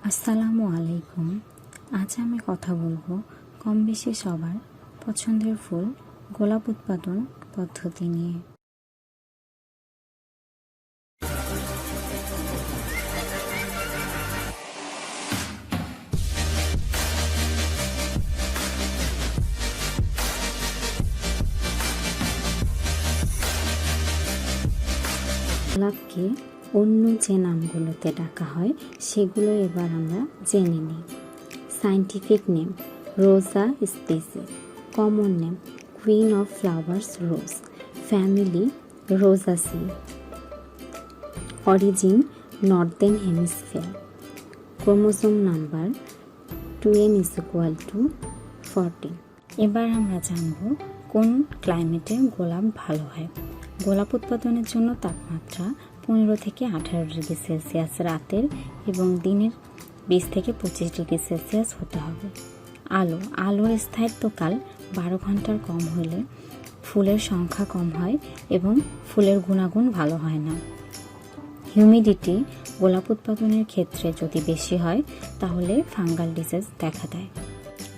আসসালামু আলাইকুম। আজ আমি কথা বলবো কম বেশি সবার পছন্দের ফুল গোলাপ উৎপাদন পদ্ধতি নিয়ে। গোলাপকে অন্য যে নামগুলোতে ডাকা হয় সেগুলো এবার আমরা জেনে নিই। Scientific name Rosa species, common name queen of flowers rose, family Rosaceae, origin northern hemisphere, chromosome number 2n=14। এবার আমরা জানব কোন ক্লাইমেটে গোলাপ ভালো হয়। গোলাপ উৎপাদনের জন্য তাপমাত্রা 15 থেকে 18 ডিগ্রি সেলসিয়াস রাতের এবং দিনের 20 থেকে 25 ডিগ্রি সেলসিয়াস হতে হবে। আলোর স্থায়িত্বকাল 12 ঘন্টার কম হলে ফুলের সংখ্যা কম হয় এবং ফুলের গুণাগুণ ভালো হয় না। হিউমিডিটি গোলাপ উৎপাদনের ক্ষেত্রে যদি বেশি হয় তাহলে ফাঙ্গাল ডিজিজ দেখা দেয়।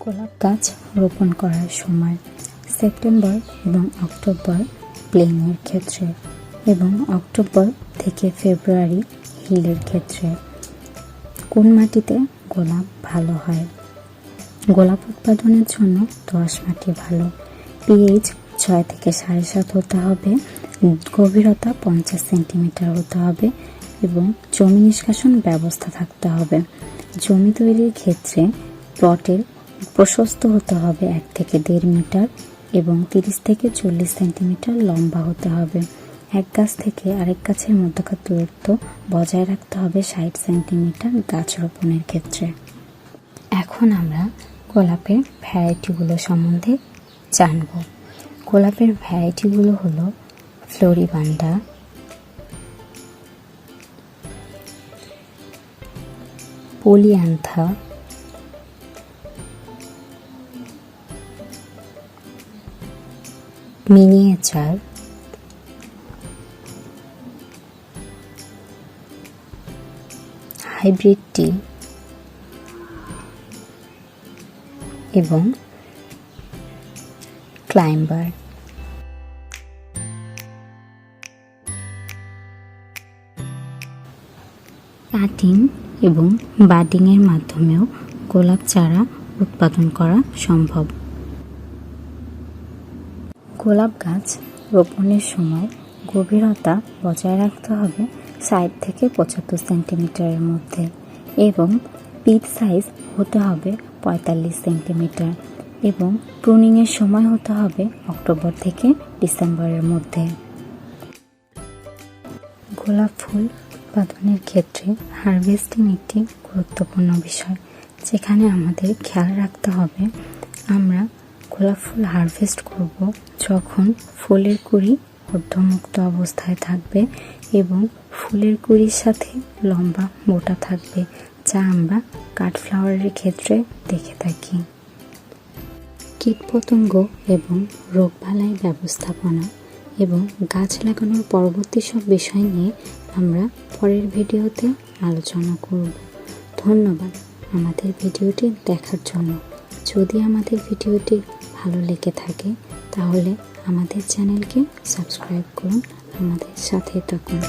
গোলাপ গাছ রোপণ করার সময় সেপ্টেম্বর এবং অক্টোবর প্লেইনের ক্ষেত্রে এবং অক্টোবর থেকে ফেব্রুয়ারি হিলের ক্ষেত্রে। কোন মাটিতে গোলাপ ভালো হয়? গোলাপ উৎপাদনের জন্য দোআঁশ মাটি ভালো। পিএইচ 6 থেকে 7.5 হতে হবে, গভীরতা 50 সেন্টিমিটার হতে হবে এবং জমি নিষ্কাশন ব্যবস্থা থাকতে হবে। জমি তৈরির ক্ষেত্রে প্লটের প্রশস্ত হতে হবে 1 থেকে 1.5 মিটার এবং 30 থেকে 40 সেন্টিমিটার লম্বা হতে হবে। এক গাছ থেকে আরেক গাছের মধ্যকার দূরত্ব বজায় রাখতে হবে 60 সেন্টিমিটার গাছ রোপণের ক্ষেত্রে। এখন আমরা গোলাপের ভ্যারাইটিগুলো সম্বন্ধে জানব। গোলাপের ভ্যারাইটিগুলো হলো ফ্লোরিবান্ডা, পলিঅ্যান্থা, মিনিয়েচার, হাইব্রিড টি এবং ক্লাইম্বার। কাটিং এবং বাডিংয়ের মাধ্যমেও গোলাপ চারা উৎপাদন করা সম্ভব। গোলাপ গাছ রোপণের সময় গভীরতা বজায় রাখতে হবে 60 থেকে 75 সেন্টিমিটারের মধ্যে এবং পিট সাইজ হতে হবে 45 সেন্টিমিটার এবং প্রুনিংয়ের সময় হতে হবে অক্টোবর থেকে ডিসেম্বরের মধ্যে। গোলাপ ফুল উৎপাদনের ক্ষেত্রে হারভেস্টিং একটি গুরুত্বপূর্ণ বিষয়, যেখানে আমাদের খেয়াল রাখতে হবে আমরা গোলাপ ফুল হারভেস্ট করব যখন ফুলের কুঁড়ি অর্ধমুক্ত অবস্থায় থাকবে এবং ফুলের কুঁড়ির সাথে লম্বা মোটা থাকবে, যা আমরা কাঠফ্লাওয়ারের ক্ষেত্রে দেখে থাকি। কীটপতঙ্গ এবং রোগবালাই ব্যবস্থাপনা এবং গাছ লাগানোর পরবর্তী সব বিষয় নিয়ে আমরা পরের ভিডিওতে আলোচনা করব। ধন্যবাদ আমাদের ভিডিওটি দেখার জন্য। যদি আমাদের ভিডিওটি ভালো লেগে থাকে তাহলে আমাদের চ্যানেলকে সাবস্ক্রাইব করুন, আমাদের সাথে থাকুন।